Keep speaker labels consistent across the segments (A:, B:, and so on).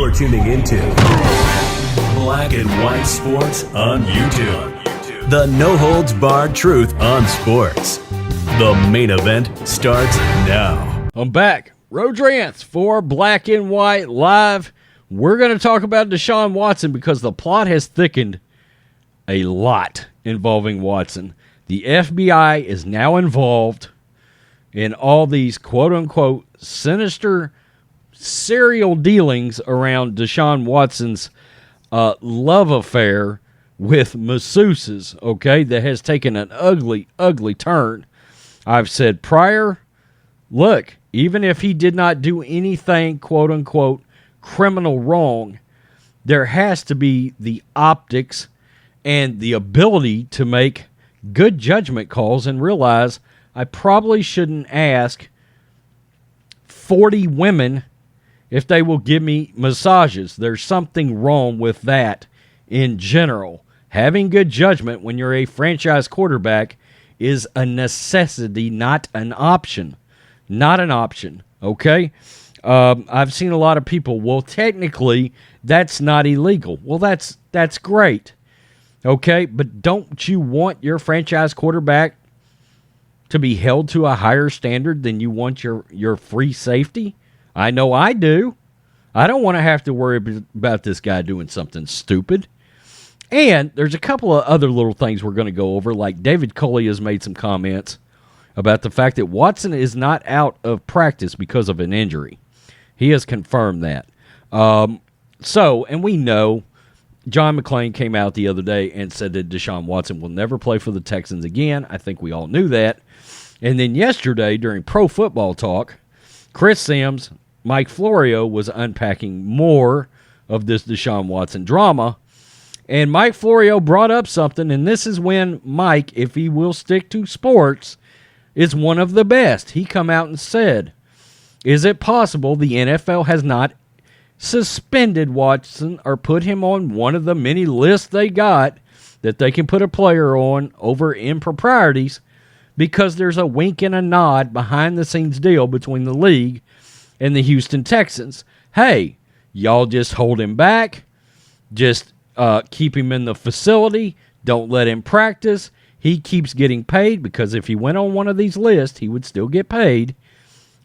A: You're tuning into Black and White Sports on YouTube. The no-holds-barred truth on sports. The main event starts now.
B: I'm back. Rodrance for Black and White Live. We're going to talk about DeShaun Watson because the plot has thickened a lot involving Watson. The FBI is now involved in all these quote-unquote sinister serial dealings around DeShaun Watson's love affair with masseuses, okay, that has taken an ugly, ugly turn. I've said prior, look, even if he did not do anything, quote-unquote, criminal wrong, there has to be the optics and the ability to make good judgment calls and realize I probably shouldn't ask 40 women if they will give me massages. There's something wrong with that in general. Having good judgment when you're a franchise quarterback is a necessity, not an option. Not an option, okay? I've seen a lot of people, well, technically, that's not illegal. Well, that's great, okay? But don't you want your franchise quarterback to be held to a higher standard than you want your free safety? I know I do. I don't want to have to worry about this guy doing something stupid. And there's a couple of other little things we're going to go over, like David Culley has made some comments about the fact that Watson is not out of practice because of an injury. He has confirmed that. And we know John McClain came out the other day and said that DeShaun Watson will never play for the Texans again. I think we all knew that. And then yesterday during Pro Football Talk, Chris Sims, Mike Florio was unpacking more of this DeShaun Watson drama. And Mike Florio brought up something, and this is when Mike, if he will stick to sports, is one of the best. He come out and said, is it possible the NFL has not suspended Watson or put him on one of the many lists they got that they can put a player on over improprieties because there's a wink and a nod behind-the-scenes deal between the league and the Houston Texans? Hey, y'all just hold him back. Just keep him in the facility. Don't let him practice. He keeps getting paid because if he went on one of these lists, he would still get paid.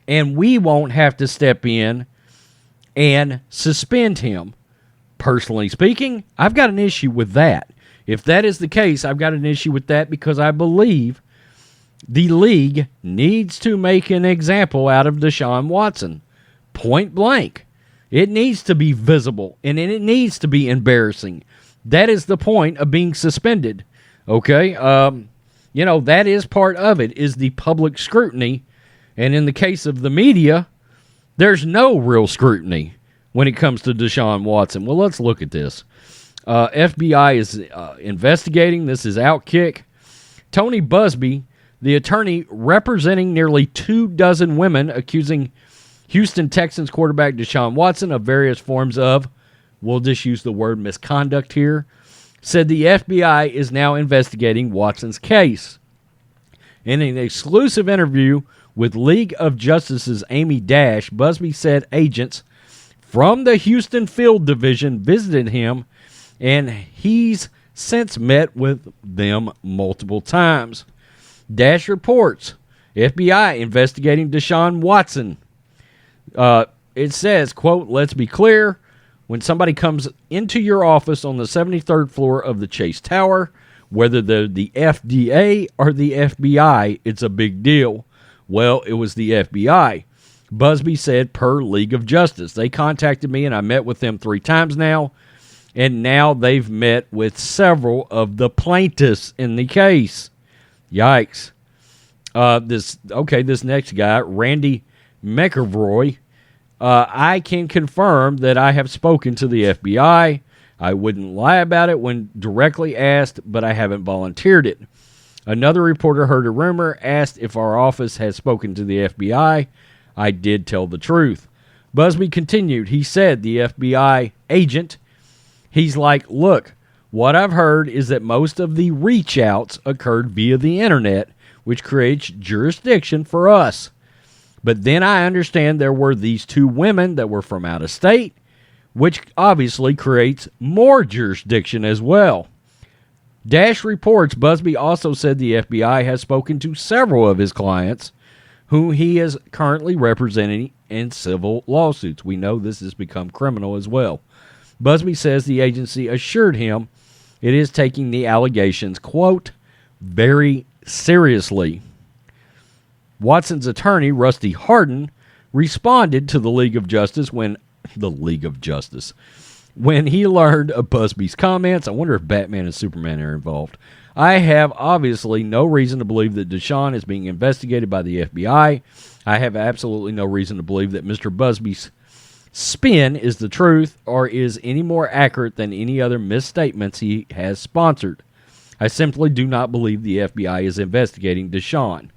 B: And we won't have to step in and suspend him. Personally speaking, I've got an issue with that. If that is the case, I've got an issue with that because I believe the league needs to make an example out of DeShaun Watson. Point blank. It needs to be visible, and it needs to be embarrassing. That is the point of being suspended. Okay? That is part of it, is the public scrutiny. And in the case of the media, there's no real scrutiny when it comes to DeShaun Watson. Well, let's look at this. FBI is investigating. This is Outkick. Tony Busby, the attorney representing nearly 24 women accusing Houston Texans quarterback DeShaun Watson of various forms of, we'll just use the word misconduct here, said the FBI is now investigating Watson's case. In an exclusive interview with League of Justice's Amy Dash, Busby said agents from the Houston Field Division visited him, and he's since met with them multiple times. Dash reports, FBI investigating DeShaun Watson. It says, quote, let's be clear, when somebody comes into your office on the 73rd floor of the Chase Tower, whether they're the FDA or the FBI, it's a big deal. Well, it was the FBI. Busby said per League of Justice. They contacted me and I met with them 3 times now, and now they've met with several of the plaintiffs in the case. Yikes. This next guy, Randy McElroy, I can confirm that I have spoken to the FBI. I wouldn't lie about it when directly asked, but I haven't volunteered it. Another reporter heard a rumor, asked if our office has spoken to the FBI. I did tell the truth. Busby continued. He said, the FBI agent, he's like, look, what I've heard is that most of the reach outs occurred via the internet, which creates jurisdiction for us. But then I understand there were these 2 women that were from out of state. which obviously creates more jurisdiction as well. Dash reports Busby also said the FBI has spoken to several of his clients whom he is currently representing in civil lawsuits. We know this has become criminal as well. Busby says the agency assured him it is taking the allegations, quote, very seriously. Watson's attorney, Rusty Hardin, responded to the League of Justice when he learned of Busby's comments. I wonder if Batman and Superman are involved. I have obviously no reason to believe that DeShaun is being investigated by the FBI. I have absolutely no reason to believe that Mr. Busby's spin is the truth or is any more accurate than any other misstatements he has sponsored. I simply do not believe the FBI is investigating DeShaun.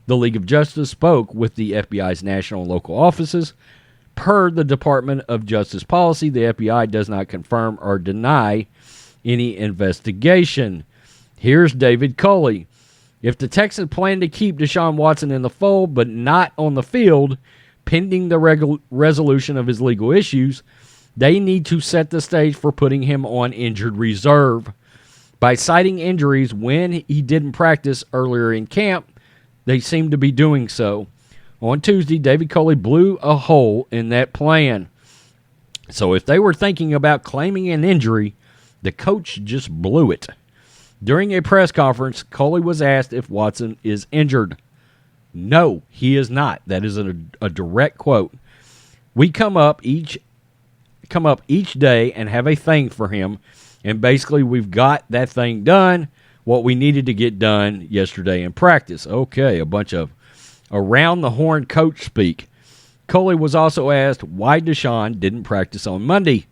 B: The League of Justice spoke with the FBI's national and local offices. Per the Department of Justice policy, the FBI does not confirm or deny any investigation. Here's David Culley. If the Texans plan to keep DeShaun Watson in the fold but not on the field, pending the resolution of his legal issues, they need to set the stage for putting him on injured reserve. By citing injuries when he didn't practice earlier in camp, they seem to be doing so. On Tuesday, David Culley blew a hole in that plan. So if they were thinking about claiming an injury, the coach just blew it. During a press conference, Culley was asked if Watson is injured. No, he is not. That is a direct quote. We come up each day and have a thing for him, and basically we've got that thing done, what we needed to get done yesterday in practice. Okay, a bunch of around-the-horn coach speak. Culley was also asked why DeShaun didn't practice on Monday.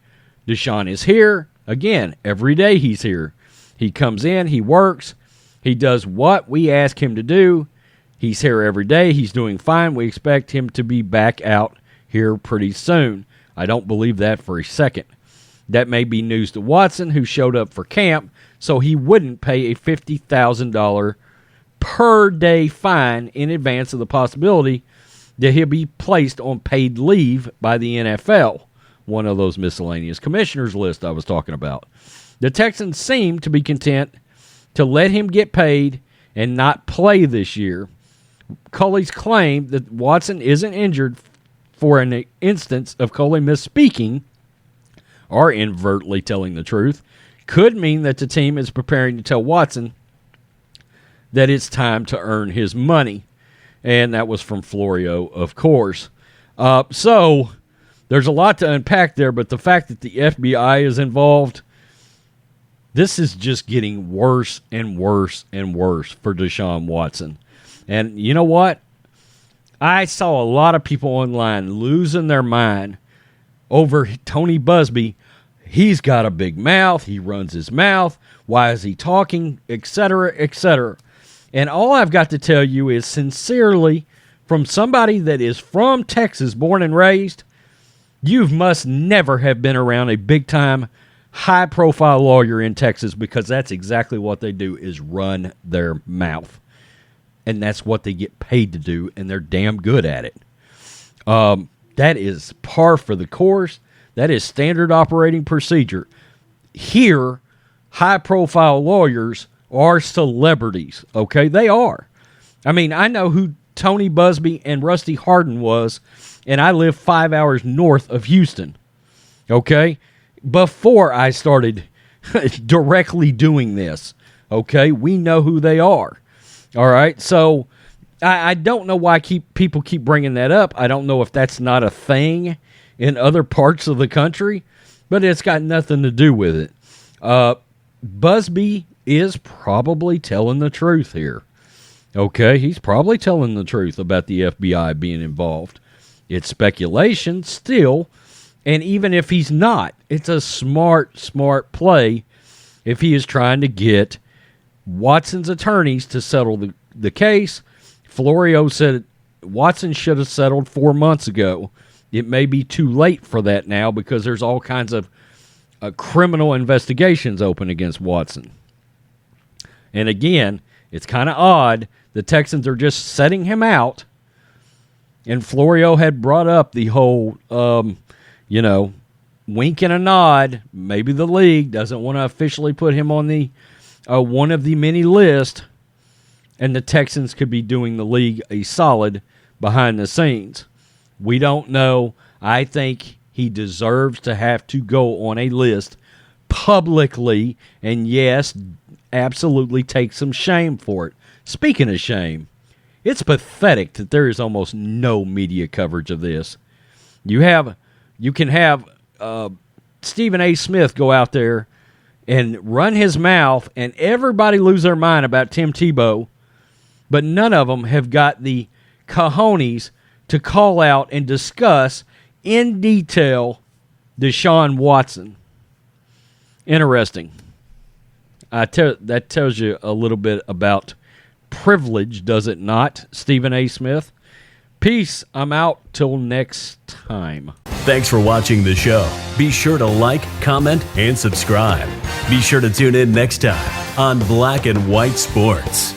B: DeShaun is here. Again, every day he's here. He comes in, he works, he does what we ask him to do. He's here every day. He's doing fine. We expect him to be back out here pretty soon. I don't believe that for a second. That may be news to Watson, who showed up for camp, so he wouldn't pay a $50,000 per day fine in advance of the possibility that he'll be placed on paid leave by the NFL, one of those miscellaneous commissioners list I was talking about. The Texans seem to be content to let him get paid and not play this year. Culley's claim that Watson isn't injured for an instance of Culley misspeaking or inadvertently telling the truth could mean that the team is preparing to tell Watson that it's time to earn his money. And that was from Florio, of course. So there's a lot to unpack there, but the fact that the FBI is involved, this is just getting worse and worse and worse for DeShaun Watson. And you know what? I saw a lot of people online losing their mind over Tony Busby. He's got a big mouth. He runs his mouth. Why is he talking? Etc., etc. And all I've got to tell you is sincerely, from somebody that is from Texas, born and raised, you must never have been around a big-time, high-profile lawyer in Texas, because that's exactly what they do, is run their mouth. And that's what they get paid to do, and they're damn good at it. That is par for the course. That is standard operating procedure. Here, high-profile lawyers are celebrities, okay? They are. I mean, I know who Tony Busby and Rusty Hardin was, and I live 5 hours north of Houston, okay? Before I started directly doing this, okay? We know who they are. All right, so I don't know why people keep bringing that up. I don't know if that's not a thing in other parts of the country, but it's got nothing to do with it. Busby is probably telling the truth here. Okay, he's probably telling the truth about the FBI being involved. It's speculation still, and even if he's not, it's a smart play if he is trying to get Watson's attorneys to settle the case. Florio said Watson should have settled 4 months ago. It may be too late for that now because there's all kinds of criminal investigations open against Watson. And again, it's kind of odd. The Texans are just setting him out. And Florio had brought up the whole, wink and a nod. Maybe the league doesn't want to officially put him on the one of the many list, and the Texans could be doing the league a solid behind the scenes. We don't know. I think he deserves to have to go on a list publicly, and yes, absolutely take some shame for it. Speaking of shame, it's pathetic that there is almost no media coverage of this. You can have Stephen A. Smith go out there and run his mouth, and everybody lose their mind about Tim Tebow, but none of them have got the cojones to call out and discuss in detail DeShaun Watson. Interesting. That tells you a little bit about privilege, does it not, Stephen A. Smith? Peace. I'm out till next time.
A: Thanks for watching the show. Be sure to like, comment, and subscribe. Be sure to tune in next time on Black and White Sports.